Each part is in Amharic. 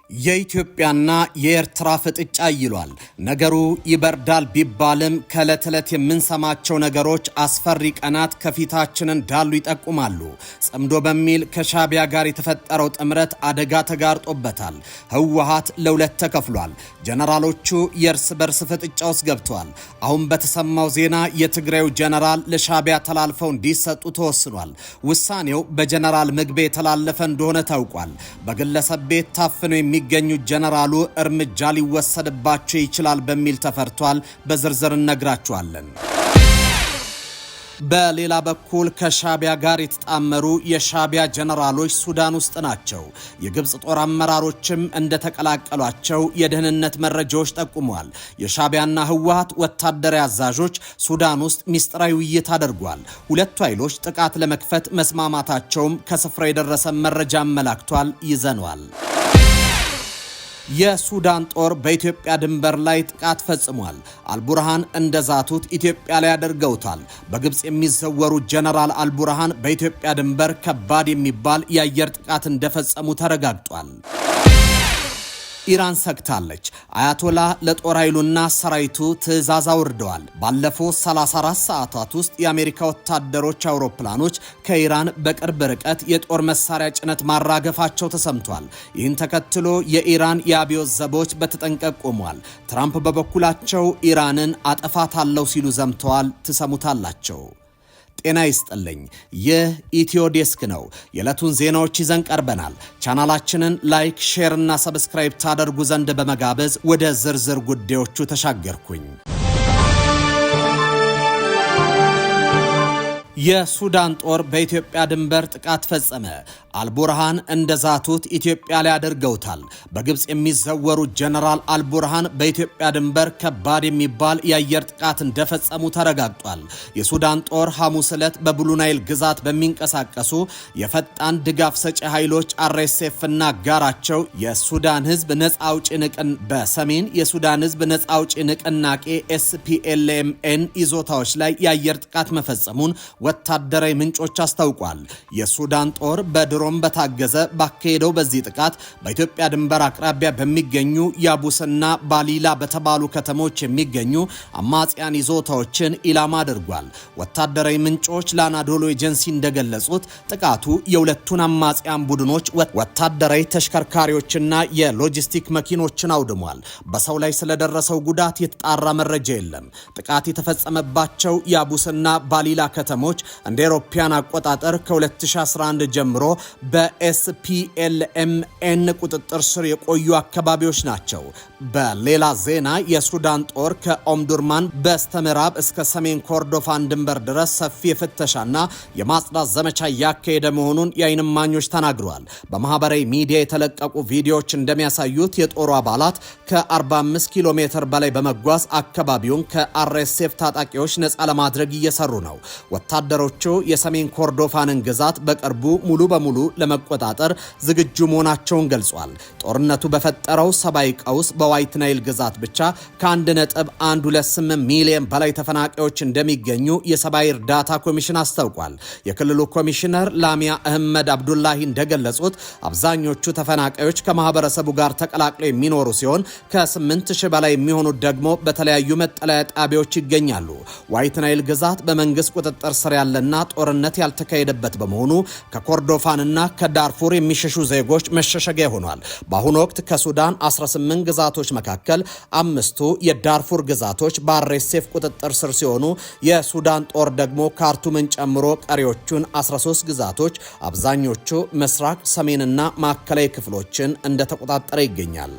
የኢትዮጵያና የኤርትራ ፍጥጫ ይሏል። ነገሩ ይበርዳል ቢባልም ከዕለት ዕለት የምንሰማቸው ነገሮች አስፈሪ ቀናት ከፊታችን እንዳሉ ይጠቁማሉ። ጽምዶ በሚል ከሻቢያ ጋር የተፈጠረው ጥምረት አደጋ ተጋርጦበታል። ህወሓት ለሁለት ተከፍሏል። ጀነራሎቹ የእርስ በርስ ፍጥጫ ውስጥ ገብተዋል። አሁን በተሰማው ዜና የትግራዩ ጀነራል ለሻቢያ ተላልፈው እንዲሰጡ ተወስኗል። ውሳኔው በጀነራል ምግቤ የተላለፈ እንደሆነ ታውቋል። በግለሰብ ቤት ታፍነው የሚገኙ ጀነራሉ እርምጃ ሊወሰድባቸው ይችላል በሚል ተፈርቷል። በዝርዝር እነግራችኋለን። በሌላ በኩል ከሻቢያ ጋር የተጣመሩ የሻቢያ ጀነራሎች ሱዳን ውስጥ ናቸው። የግብጽ ጦር አመራሮችም እንደተቀላቀሏቸው የደህንነት መረጃዎች ጠቁመዋል። የሻቢያና ህወሓት ወታደራዊ አዛዦች ሱዳን ውስጥ ሚስጥራዊ ውይይት አድርጓል። ሁለቱ ኃይሎች ጥቃት ለመክፈት መስማማታቸውም ከስፍራ የደረሰ መረጃ አመላክቷል። ይዘነዋል። የሱዳን ጦር በኢትዮጵያ ድንበር ላይ ጥቃት ፈጽሟል። አልቡርሃን እንደዛቱት ኢትዮጵያ ላይ አድርገውታል። በግብጽ የሚዘወሩ ጀነራል አልቡርሃን በኢትዮጵያ ድንበር ከባድ የሚባል የአየር ጥቃት እንደፈጸሙ ተረጋግጧል። ኢራን ሰግታለች። አያቶላ ለጦር ኃይሉና ሰራዊቱ ትዕዛዝ አውርደዋል። ባለፈው 34 ሰዓታት ውስጥ የአሜሪካ ወታደሮች አውሮፕላኖች ከኢራን በቅርብ ርቀት የጦር መሳሪያ ጭነት ማራገፋቸው ተሰምቷል። ይህን ተከትሎ የኢራን የአብዮት ዘቦች በተጠንቀቅ ቆመዋል። ትራምፕ በበኩላቸው ኢራንን አጠፋታለሁ ሲሉ ዘምተዋል። ትሰሙታላቸው። ጤና ይስጥልኝ። ይህ ኢትዮ ዴስክ ነው። የዕለቱን ዜናዎች ይዘን ቀርበናል። ቻናላችንን ላይክ፣ ሼር እና ሰብስክራይብ ታደርጉ ዘንድ በመጋበዝ ወደ ዝርዝር ጉዳዮቹ ተሻገርኩኝ። የሱዳን ጦር በኢትዮጵያ ድንበር ጥቃት ፈጸመ። አልቡርሃን እንደዛቱት ኢትዮጵያ ላይ አድርገውታል። በግብጽ የሚዘወሩ ጀነራል አልቡርሃን በኢትዮጵያ ድንበር ከባድ የሚባል የአየር ጥቃት እንደፈጸሙ ተረጋግጧል። የሱዳን ጦር ሐሙስ ዕለት በብሉ ናይል ግዛት በሚንቀሳቀሱ የፈጣን ድጋፍ ሰጪ ኃይሎች RSF እና ጋራቸው የሱዳን ህዝብ ነጻ አውጪ በሰሜን የሱዳን ህዝብ ነጻ አውጪ ንቅናቄ SPLMN ይዞታዎች ላይ የአየር ጥቃት መፈጸሙን ወታደራዊ ምንጮች አስታውቋል። የሱዳን ጦር በድሮን በታገዘ ባካሄደው በዚህ ጥቃት በኢትዮጵያ ድንበር አቅራቢያ በሚገኙ ያቡስና ባሊላ በተባሉ ከተሞች የሚገኙ አማጽያን ይዞታዎችን ኢላማ አድርጓል። ወታደራዊ ምንጮች ለአናዶሎ ኤጀንሲ እንደገለጹት ጥቃቱ የሁለቱን አማጽያን ቡድኖች ወታደራዊ ተሽከርካሪዎችና የሎጂስቲክ መኪኖችን አውድሟል። በሰው ላይ ስለደረሰው ጉዳት የተጣራ መረጃ የለም። ጥቃት የተፈጸመባቸው ያቡስና ባሊላ ከተሞች እንደ አውሮፓውያን አቆጣጠር ከ2011 ጀምሮ በSPLMN ቁጥጥር ስር የቆዩ አካባቢዎች ናቸው። በሌላ ዜና የሱዳን ጦር ከኦምዱርማን በስተምዕራብ እስከ ሰሜን ኮርዶፋን ድንበር ድረስ ሰፊ የፍተሻና የማጽዳት ዘመቻ እያካሄደ መሆኑን የዓይን እማኞች ተናግረዋል። በማህበራዊ ሚዲያ የተለቀቁ ቪዲዮዎች እንደሚያሳዩት የጦሩ አባላት ከ45 ኪሎ ሜትር በላይ በመጓዝ አካባቢውን ከRSF ታጣቂዎች ነፃ ለማድረግ እየሰሩ ነው። ወታደሮቹ የሰሜን ኮርዶፋንን ግዛት በቅርቡ ሙሉ በሙሉ ለመቆጣጠር ዝግጁ መሆናቸውን ገልጿል። ጦርነቱ በፈጠረው ሰብአዊ ቀውስ በዋይት ናይል ግዛት ብቻ ከ1.128 ሚሊዮን በላይ ተፈናቃዮች እንደሚገኙ የሰብአዊ እርዳታ ኮሚሽን አስታውቋል። የክልሉ ኮሚሽነር ላሚያ አህመድ አብዱላሂ እንደገለጹት አብዛኞቹ ተፈናቃዮች ከማህበረሰቡ ጋር ተቀላቅለው የሚኖሩ ሲሆን ከ8000 በላይ የሚሆኑት ደግሞ በተለያዩ መጠለያ ጣቢያዎች ይገኛሉ። ዋይት ናይል ግዛት በመንግስት ቁጥጥር ስር ያለና ጦርነት ያልተካሄደበት በመሆኑ ከኮርዶፋንና ከዳርፉር የሚሸሹ ዜጎች መሸሸጊያ ሆኗል። በአሁኑ ወቅት ከሱዳን 18 ግዛቶች መካከል 5ቱ የዳርፉር ግዛቶች በRSF ቁጥጥር ስር ሲሆኑ የሱዳን ጦር ደግሞ ካርቱምን ጨምሮ ቀሪዎቹን 13 ግዛቶች አብዛኞቹ ምስራቅ፣ ሰሜንና ማዕከላዊ ክፍሎችን እንደተቆጣጠረ ይገኛል።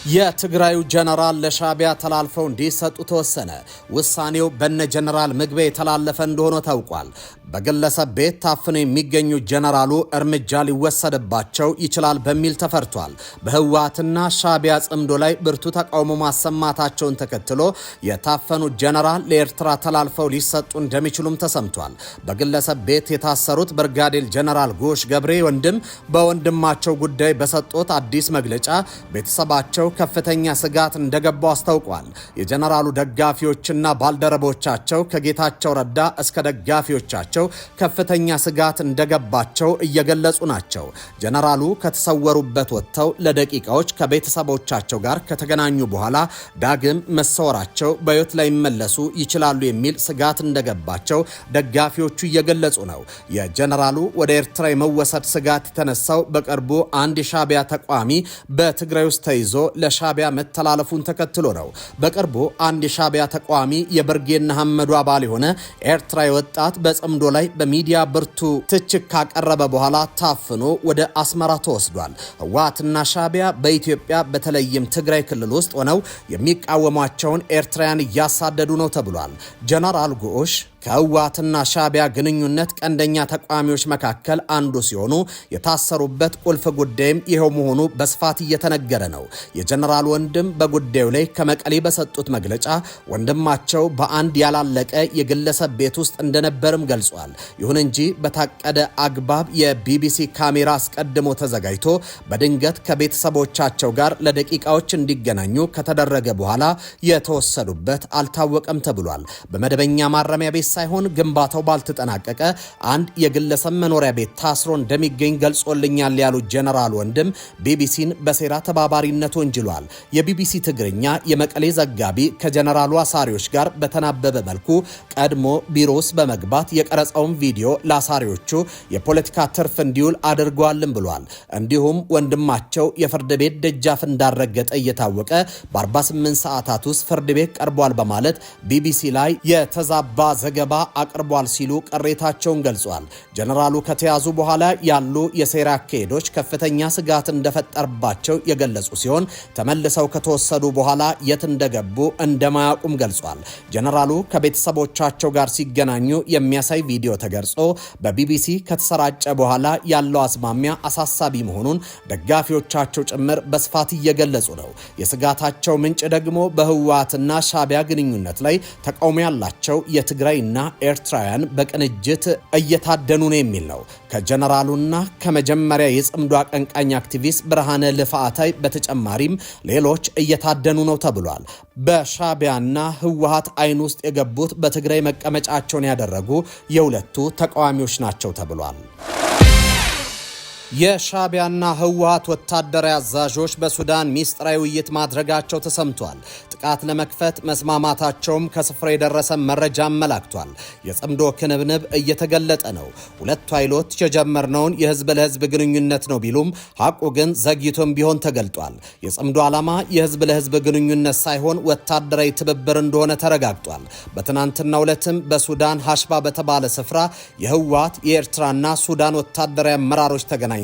የትግራዩ ጀነራል ለሻቢያ ተላልፈው እንዲሰጡ ተወሰነ። ውሳኔው በነ ጀነራል ምግቤ የተላለፈ እንደሆነ ታውቋል። በግለሰብ ቤት ታፍነው የሚገኙ ጀነራሉ እርምጃ ሊወሰድባቸው ይችላል በሚል ተፈርቷል። በህወሓትና ሻቢያ ጽምዶ ላይ ብርቱ ተቃውሞ ማሰማታቸውን ተከትሎ የታፈኑት ጀነራል ለኤርትራ ተላልፈው ሊሰጡ እንደሚችሉም ተሰምቷል። በግለሰብ ቤት የታሰሩት ብርጋዴር ጀነራል ጎሽ ገብሬ ወንድም በወንድማቸው ጉዳይ በሰጡት አዲስ መግለጫ ቤተሰባቸው ከፍተኛ ስጋት እንደገባው አስታውቋል። የጀነራሉ ደጋፊዎችና ባልደረቦቻቸው ከጌታቸው ረዳ እስከ ደጋፊዎቻቸው በመሆናቸው ከፍተኛ ስጋት እንደገባቸው እየገለጹ ናቸው። ጀነራሉ ከተሰወሩበት ወጥተው ለደቂቃዎች ከቤተሰቦቻቸው ጋር ከተገናኙ በኋላ ዳግም መሰወራቸው በሕይወት ላይ መለሱ ይችላሉ የሚል ስጋት እንደገባቸው ደጋፊዎቹ እየገለጹ ነው። የጀነራሉ ወደ ኤርትራ የመወሰድ ስጋት የተነሳው በቅርቡ አንድ የሻዕቢያ ተቋሚ በትግራይ ውስጥ ተይዞ ለሻዕቢያ መተላለፉን ተከትሎ ነው። በቅርቡ አንድ የሻዕቢያ ተቋሚ የብርጌድ ንሓመዱ አባል የሆነ ኤርትራዊ ወጣት በጽምዶ ላይ በሚዲያ ብርቱ ትችት ካቀረበ በኋላ ታፍኖ ወደ አስመራ ተወስዷል። ህወሓትና ሻዕቢያ በኢትዮጵያ በተለይም ትግራይ ክልል ውስጥ ሆነው የሚቃወሟቸውን ኤርትራውያን እያሳደዱ ነው ተብሏል። ጀነራል ጉዑሽ ከህወሓትና ሻዕቢያ ግንኙነት ቀንደኛ ተቋሚዎች መካከል አንዱ ሲሆኑ የታሰሩበት ቁልፍ ጉዳይም ይሄው መሆኑ በስፋት እየተነገረ ነው። የጀነራል ወንድም በጉዳዩ ላይ ከመቀሌ በሰጡት መግለጫ ወንድማቸው በአንድ ያላለቀ የግለሰብ ቤት ውስጥ እንደነበርም ገልጿል። ይሁን እንጂ በታቀደ አግባብ የቢቢሲ ካሜራ አስቀድሞ ተዘጋጅቶ በድንገት ከቤተሰቦቻቸው ጋር ለደቂቃዎች እንዲገናኙ ከተደረገ በኋላ የተወሰዱበት አልታወቀም ተብሏል። በመደበኛ ማረሚያ ቤት ሳይሆን ግንባታው ባልተጠናቀቀ አንድ የግለሰብ መኖሪያ ቤት ታስሮ እንደሚገኝ ገልጾልኛል ያሉት ጀነራል ወንድም ቢቢሲን በሴራ ተባባሪነት ወንጅሏል። የቢቢሲ ትግርኛ የመቀሌ ዘጋቢ ከጀነራሉ አሳሪዎች ጋር በተናበበ መልኩ ቀድሞ ቢሮ ውስጥ በመግባት የቀረጸውን ቪዲዮ ለአሳሪዎቹ የፖለቲካ ትርፍ እንዲውል አድርገዋልም ብሏል። እንዲሁም ወንድማቸው የፍርድ ቤት ደጃፍ እንዳረገጠ እየታወቀ በ48 ሰዓታት ውስጥ ፍርድ ቤት ቀርቧል በማለት ቢቢሲ ላይ የተዛባ ዘገባ አቅርቧል ሲሉ ቅሬታቸውን ገልጿል። ጀነራሉ ከተያዙ በኋላ ያሉ የሴራ አካሄዶች ከፍተኛ ስጋት እንደፈጠረባቸው የገለጹ ሲሆን ተመልሰው ከተወሰዱ በኋላ የት እንደገቡ እንደማያውቁም ገልጿል። ጀነራሉ ከቤተሰቦቻቸው ጋር ሲገናኙ የሚያሳይ ቪዲዮ ተገርጾ በቢቢሲ ከተሰራጨ በኋላ ያለው አዝማሚያ አሳሳቢ መሆኑን ደጋፊዎቻቸው ጭምር በስፋት እየገለጹ ነው። የስጋታቸው ምንጭ ደግሞ በህወሓትና ሻዕቢያ ግንኙነት ላይ ተቃውሞ ያላቸው የትግራይና ኤርትራውያን በቅንጅት እየታደኑ ነው የሚል ነው። ከጀነራሉና ከመጀመሪያ የጽምዶ አቀንቃኝ አክቲቪስት ብርሃነ ልፍዓታይ በተጨማሪም ሌሎች እየታደኑ ነው ተብሏል። በሻዕቢያና ህወሓት አይን ውስጥ የገቡት በትግራይ መቀመጫቸውን ያደረጉ የሁለቱ ተቃዋሚዎች ናቸው ተብሏል። የሻዕቢያና ህወሓት ወታደራዊ አዛዦች በሱዳን ሚስጥራዊ ውይይት ማድረጋቸው ተሰምቷል። ጥቃት ለመክፈት መስማማታቸውም ከስፍራ የደረሰ መረጃ አመላክቷል። የጽምዶ ክንብንብ እየተገለጠ ነው። ሁለቱ ኃይሎች የጀመርነውን የህዝብ ለህዝብ ግንኙነት ነው ቢሉም ሐቁ ግን ዘግይቶም ቢሆን ተገልጧል። የጽምዶ ዓላማ የህዝብ ለህዝብ ግንኙነት ሳይሆን ወታደራዊ ትብብር እንደሆነ ተረጋግጧል። በትናንትናው ዕለትም በሱዳን ሀሽባ በተባለ ስፍራ የህወሓት የኤርትራና ሱዳን ወታደራዊ አመራሮች ተገናኝተው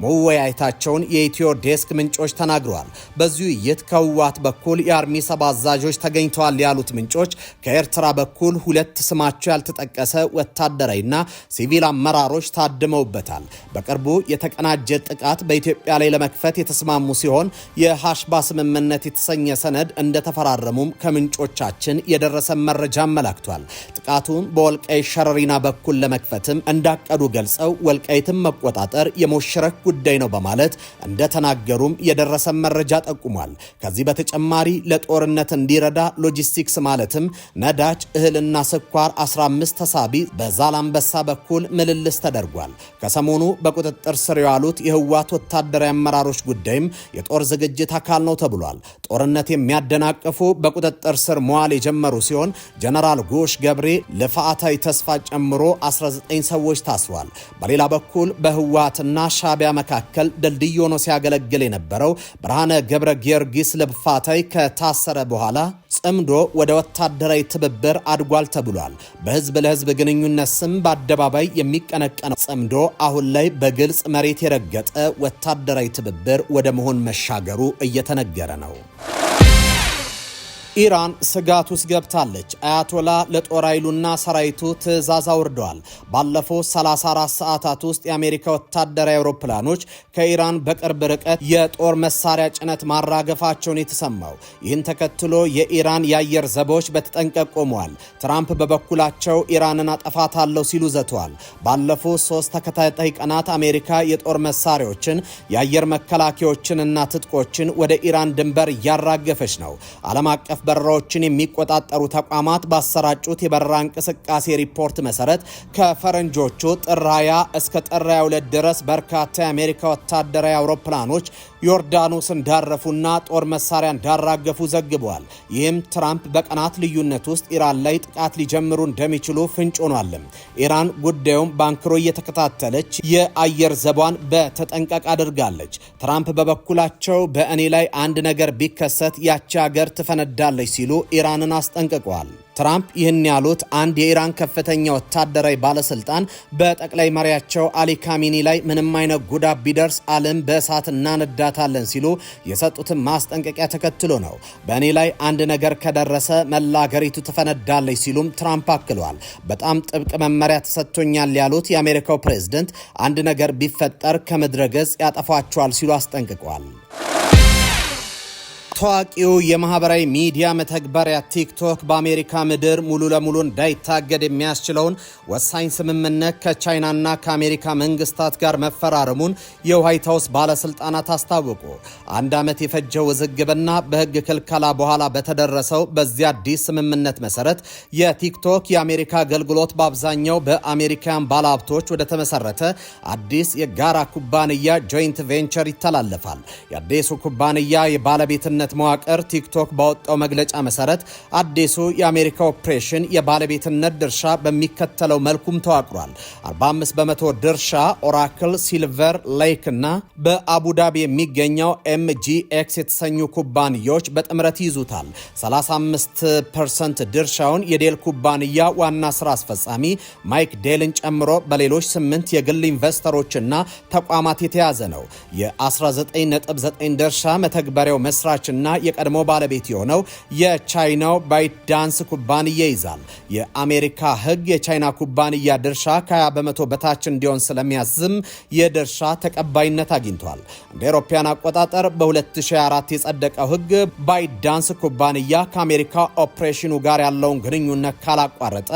መወያየታቸውን የኢትዮ ዴስክ ምንጮች ተናግረዋል። በዚህ ውይይት ከህወሓት በኩል የአርሚ ሰብ አዛዦች ተገኝተዋል ያሉት ምንጮች ከኤርትራ በኩል ሁለት ስማቸው ያልተጠቀሰ ወታደራዊና ሲቪል አመራሮች ታድመውበታል። በቅርቡ የተቀናጀ ጥቃት በኢትዮጵያ ላይ ለመክፈት የተስማሙ ሲሆን የሀሽባ ስምምነት የተሰኘ ሰነድ እንደተፈራረሙም ከምንጮቻችን የደረሰ መረጃ አመላክቷል። ጥቃቱን በወልቃይት ሸረሪና በኩል ለመክፈትም እንዳቀዱ ገልጸው ወልቃይትን መቆጣጠር የሞሽረክ ጉዳይ ነው በማለት እንደተናገሩም የደረሰ መረጃ ጠቁሟል። ከዚህ በተጨማሪ ለጦርነት እንዲረዳ ሎጂስቲክስ ማለትም ነዳጅ፣ እህልና ስኳር 15 ተሳቢ በዛላምበሳ በኩል ምልልስ ተደርጓል። ከሰሞኑ በቁጥጥር ስር የዋሉት የህወሓት ወታደራዊ አመራሮች ጉዳይም የጦር ዝግጅት አካል ነው ተብሏል። ጦርነት የሚያደናቅፉ በቁጥጥር ስር መዋል የጀመሩ ሲሆን ጀነራል ጎሽ ገብሬ ልፍዓታይ ተስፋ ጨምሮ 19 ሰዎች ታስሯል። በሌላ በኩል በህወሓትና ሻዕቢያ መካከል ድልድይ ሆኖ ሲያገለግል የነበረው ብርሃነ ገብረ ጊዮርጊስ ልፍዓታይ ከታሰረ በኋላ ጽምዶ ወደ ወታደራዊ ትብብር አድጓል ተብሏል። በህዝብ ለህዝብ ግንኙነት ስም በአደባባይ የሚቀነቀነው ጽምዶ አሁን ላይ በግልጽ መሬት የረገጠ ወታደራዊ ትብብር ወደ መሆን መሻገሩ እየተነገረ ነው። ኢራን ስጋት ውስጥ ገብታለች። አያቶላ ለጦር ኃይሉና ሰራዊቱ ትዕዛዝ አውርደዋል። ባለፈው 34 ሰዓታት ውስጥ የአሜሪካ ወታደራዊ አውሮፕላኖች ከኢራን በቅርብ ርቀት የጦር መሳሪያ ጭነት ማራገፋቸውን የተሰማው። ይህን ተከትሎ የኢራን የአየር ዘቦች በተጠንቀቅ ቆመዋል። ትራምፕ በበኩላቸው ኢራንን አጠፋታለሁ ሲሉ ዘተዋል። ባለፈው 3 ተከታታይ ቀናት አሜሪካ የጦር መሳሪያዎችን፣ የአየር መከላከያዎችንና ትጥቆችን ወደ ኢራን ድንበር እያራገፈች ነው። ዓለም አቀፍ አቀፍ በረራዎችን የሚቆጣጠሩ ተቋማት ባሰራጩት የበረራ እንቅስቃሴ ሪፖርት መሰረት ከፈረንጆቹ ጥር 20 እስከ ጥር 22 ድረስ በርካታ የአሜሪካ ወታደራዊ አውሮፕላኖች ዮርዳኖስ እንዳረፉና ጦር መሳሪያ እንዳራገፉ ዘግበዋል። ይህም ትራምፕ በቀናት ልዩነት ውስጥ ኢራን ላይ ጥቃት ሊጀምሩ እንደሚችሉ ፍንጭ ሆኗል። ኢራን ጉዳዩን ባንክሮ እየተከታተለች የአየር ዘቧን በተጠንቀቅ አድርጋለች። ትራምፕ በበኩላቸው በእኔ ላይ አንድ ነገር ቢከሰት ያቺ ሀገር ትፈነዳለች ሲሉ ኢራንን አስጠንቅቀዋል። ትራምፕ ይህን ያሉት አንድ የኢራን ከፍተኛ ወታደራዊ ባለስልጣን በጠቅላይ መሪያቸው አሊ ካሚኒ ላይ ምንም አይነት ጉዳት ቢደርስ ዓለም በእሳት እናነዳታለን ሲሉ የሰጡትን ማስጠንቀቂያ ተከትሎ ነው። በእኔ ላይ አንድ ነገር ከደረሰ መላ ሀገሪቱ ትፈነዳለች ሲሉም ትራምፕ አክለዋል። በጣም ጥብቅ መመሪያ ተሰጥቶኛል ያሉት የአሜሪካው ፕሬዝደንት አንድ ነገር ቢፈጠር ከምድረ ገጽ ያጠፏቸዋል ሲሉ አስጠንቅቀዋል። ታዋቂው የማህበራዊ ሚዲያ መተግበሪያ ቲክቶክ በአሜሪካ ምድር ሙሉ ለሙሉ እንዳይታገድ የሚያስችለውን ወሳኝ ስምምነት ከቻይናና ከአሜሪካ መንግስታት ጋር መፈራረሙን የዋይት ሃውስ ባለስልጣናት አስታወቁ። አንድ ዓመት የፈጀው ውዝግብና በህግ ክልከላ በኋላ በተደረሰው በዚህ አዲስ ስምምነት መሰረት የቲክቶክ የአሜሪካ አገልግሎት በአብዛኛው በአሜሪካን ባለሀብቶች ወደ ተመሰረተ አዲስ የጋራ ኩባንያ ጆይንት ቬንቸር ይተላለፋል። የአዲሱ ኩባንያ የባለቤትነት መዋቅር ቲክቶክ ባወጣው መግለጫ መሰረት አዲሱ የአሜሪካ ኦፕሬሽን የባለቤትነት ድርሻ በሚከተለው መልኩም ተዋቅሯል። 45 በመቶ ድርሻ ኦራክል፣ ሲልቨር ሌክ እና በአቡዳቢ የሚገኘው MGX የተሰኙ ኩባንያዎች በጥምረት ይዙታል። 35% ድርሻውን የዴል ኩባንያ ዋና ስራ አስፈጻሚ ማይክ ዴልን ጨምሮ በሌሎች 8 የግል ኢንቨስተሮችና ተቋማት የተያዘ ነው። የ19.9 ድርሻ መተግበሪያው መስራች እና የቀድሞ ባለቤት የሆነው የቻይናው ባይትዳንስ ኩባንያ ይዛል። የአሜሪካ ሕግ የቻይና ኩባንያ ድርሻ ከ20 በመቶ በታች እንዲሆን ስለሚያዝም የድርሻ ተቀባይነት አግኝቷል። እንደ አውሮፓውያን አቆጣጠር በ2004 የጸደቀው ሕግ ባይትዳንስ ኩባንያ ከአሜሪካ ኦፕሬሽኑ ጋር ያለውን ግንኙነት ካላቋረጠ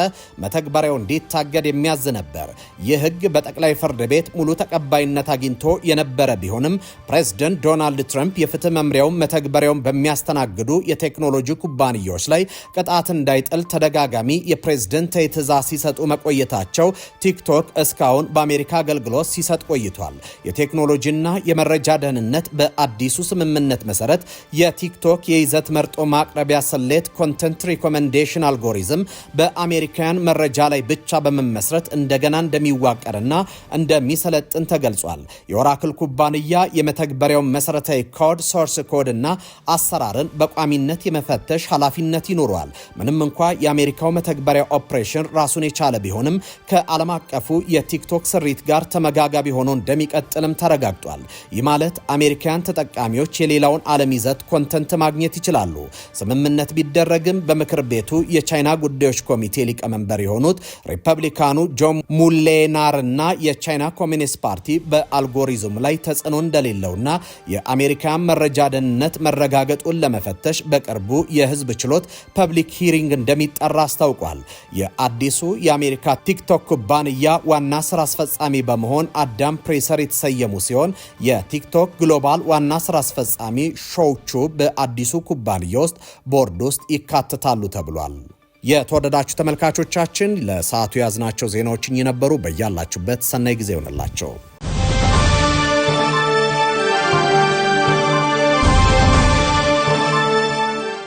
መተግበሪያው እንዲታገድ የሚያዝ ነበር። ይህ ሕግ በጠቅላይ ፍርድ ቤት ሙሉ ተቀባይነት አግኝቶ የነበረ ቢሆንም ፕሬዝዳንት ዶናልድ ትራምፕ የፍትህ መምሪያውን መተግበሪያውን በሚያስተናግዱ የቴክኖሎጂ ኩባንያዎች ላይ ቅጣት እንዳይጥል ተደጋጋሚ የፕሬዝደንታዊ ትዕዛዝ ሲሰጡ መቆየታቸው ቲክቶክ እስካሁን በአሜሪካ አገልግሎት ሲሰጥ ቆይቷል። የቴክኖሎጂና የመረጃ ደህንነት በአዲሱ ስምምነት መሰረት የቲክቶክ የይዘት መርጦ ማቅረቢያ ስሌት ኮንተንት ሪኮሜንዴሽን አልጎሪዝም በአሜሪካውያን መረጃ ላይ ብቻ በመመስረት እንደገና እንደሚዋቀርና እንደሚሰለጥን ተገልጿል። የኦራክል ኩባንያ የመተግበሪያውን መሰረታዊ ኮድ ሶርስ ኮድ እና አሰራርን በቋሚነት የመፈተሽ ኃላፊነት ይኖረዋል። ምንም እንኳ የአሜሪካው መተግበሪያ ኦፕሬሽን ራሱን የቻለ ቢሆንም ከዓለም አቀፉ የቲክቶክ ስሪት ጋር ተመጋጋቢ ሆኖ እንደሚቀጥልም ተረጋግጧል። ይህ ማለት አሜሪካውያን ተጠቃሚዎች የሌላውን ዓለም ይዘት ኮንተንት ማግኘት ይችላሉ። ስምምነት ቢደረግም በምክር ቤቱ የቻይና ጉዳዮች ኮሚቴ ሊቀመንበር የሆኑት ሪፐብሊካኑ ጆን ሙሌናር እና የቻይና ኮሚኒስት ፓርቲ በአልጎሪዝሙ ላይ ተጽዕኖ እንደሌለውና የአሜሪካን መረጃ ደህንነት መረጋገጡን ለመፈተሽ በቅርቡ የህዝብ ችሎት ፐብሊክ ሂሪንግ እንደሚጠራ አስታውቋል። የአዲሱ የአሜሪካ ቲክቶክ ኩባንያ ዋና ስራ አስፈጻሚ በመሆን አዳም ፕሬሰር የተሰየሙ ሲሆን የቲክቶክ ግሎባል ዋና ስራ አስፈጻሚ ሾውቹ በአዲሱ ኩባንያ ውስጥ ቦርድ ውስጥ ይካተታሉ ተብሏል። የተወደዳችሁ ተመልካቾቻችን ለሰዓቱ ያዝናቸው ዜናዎችን የነበሩ በያላችሁበት ሰናይ ጊዜ ይሆንላችሁ።